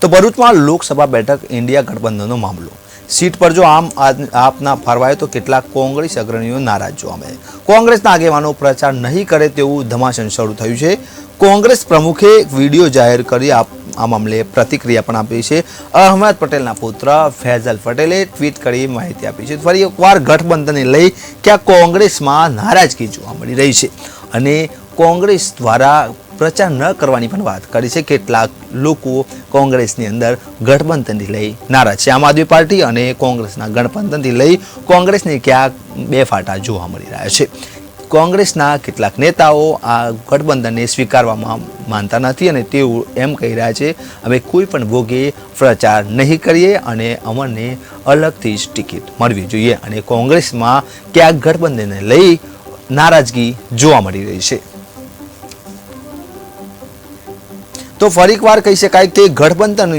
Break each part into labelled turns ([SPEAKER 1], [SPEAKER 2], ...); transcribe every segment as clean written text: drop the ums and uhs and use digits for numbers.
[SPEAKER 1] તો ભરૂચમાં લોકસભા બેઠક ઇન્ડિયા ગઠબંધનનો મામલો। सीट पर जो आम आपना फरवायो तो કેટલાક કોંગ્રેસ અગ્રણીઓ નારાજ જોવા મળે। કોંગ્રેસના આગેવાનો પ્રચાર નહીં કરે તેવું ધમાસણ શરૂ થયું છે। કોંગ્રેસ પ્રમુખે વિડીયો જાહેર કરી આ મામલે પ્રતિક્રિયા પણ આપી છે। અહમદ પટેલના પુત્ર ફૈઝલ પટેલે ટ્વીટ કરી માહિતી આપી છે। ફરી એકવાર ગઠબંધનને લઈ ક્યાં કોંગ્રેસમાં નારાજગી જોવા મળી રહી છે અને કોંગ્રેસ દ્વારા प्रचार न करवानी पण बात करी छे। કેટલાક લોકો કોંગ્રેસની અંદર ગઠબંધનથી લઈ નારાજ છે। આમ આદમી પાર્ટી અને કોંગ્રેસના ગઠબંધનથી લઈ કોંગ્રેસને ક્યાંક બે ફાટા જોવા મળી રહ્યા છે। કોંગ્રેસના કેટલાક નેતાઓ આ ગઠબંધનને સ્વીકારવામાં માનતા નથી અને તેઓ એમ કહી રહ્યા છે અમે કોઈ પણ ભોગે પ્રચાર નહીં કરીએ અને અમને અલગથી જ ટિકિટ મળવી જોઈએ અને કોંગ્રેસમાં ક્યાંક ગઠબંધનને લઈ નારાજગી જોવા મળી રહી છે। तो फरी एक बार कही शकाय कि गठबंधन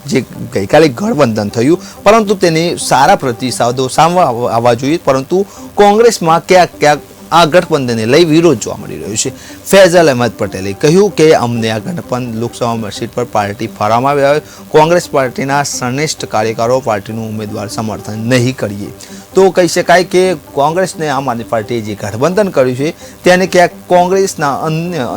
[SPEAKER 1] जे गई काले गठबंधन थयुं परंतु तेने सारा प्रतिसादों सामे आववा जोईए परंतु कोंग्रेस में क्या क्या आ गठबंधन ने लई विरोध जोवा मळी रह्यो छे। फैजल अहमद पटेले कह्युं कि अमने आ गठबंधन लोकसभा सीट पर पार्टी फराववामां आवी होय कोंग्रेस पार्टीना श्रेष्ठ कार्यकरो पार्टीनुं उम्मीदवार समर्थन नहीं करीए। तो कही शकाय कि कोंग्रेस ने आम आदमी पार्टीए जे गठबंधन कर्युं छे तेने क्या कोंग्रेसना अन्य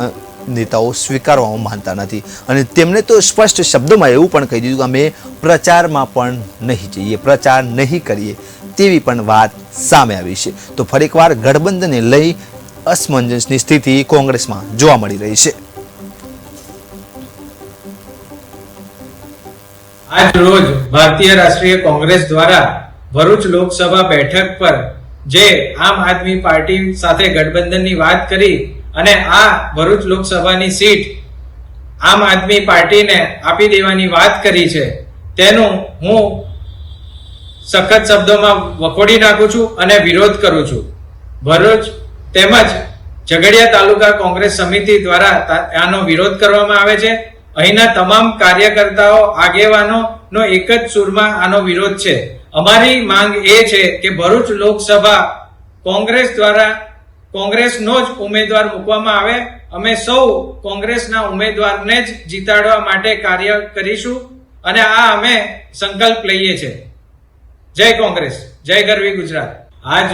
[SPEAKER 1] नेताओं स्वीकारवा मानता नहीं और तेमने तो स्पष्ट शब्दों में एवं पण कही दीधुं कि अमे प्रचार में पण नहीं जईए प्रचार नहीं करीए तेवी पण वात सामे आवी छे। तो फरी एक वार गठबंधन ने लई असमंजसनी स्थिति कोंग्रेस में जोवा मळी रही छे।
[SPEAKER 2] आज रोज भारतीय राष्ट्रीय कांग्रेस द्वारा भरूच लोकसभा बैठक पर जे आम आदमी पार्टी साथे गठबंधन की बात करी અને આ ભરૂચ લોકસભાની સીટ આમ આદમી પાર્ટીને આપી દેવાની વાત કરી છે તેનું હું સખત શબ્દોમાં વખોડી નાખું છું અને વિરોધ કરું છું। ભરૂચ તેમજ ઝઘડિયા તાલુકા કોંગ્રેસ સમિતિ દ્વારા આનો વિરોધ કરવામાં આવે છે। અહીંના તમામ કાર્યકર્તાઓ આગેવાનોનો એક જ સુરમાં આનો વિરોધ છે। અમારી માંગ એ છે કે ભરૂચ લોકસભા કોંગ્રેસ દ્વારા કોંગ્રેસનો જ ઉમેદવાર મૂકવામાં આવે। અમે સૌ કોંગ્રેસના ઉમેદવારને જ જીતાડવા માટે કાર્ય કરીશું અને આ અમે સંકલ્પ લઈએ છીએ। જય કોંગ્રેસ, જય ગરવી ગુજરાત। આજ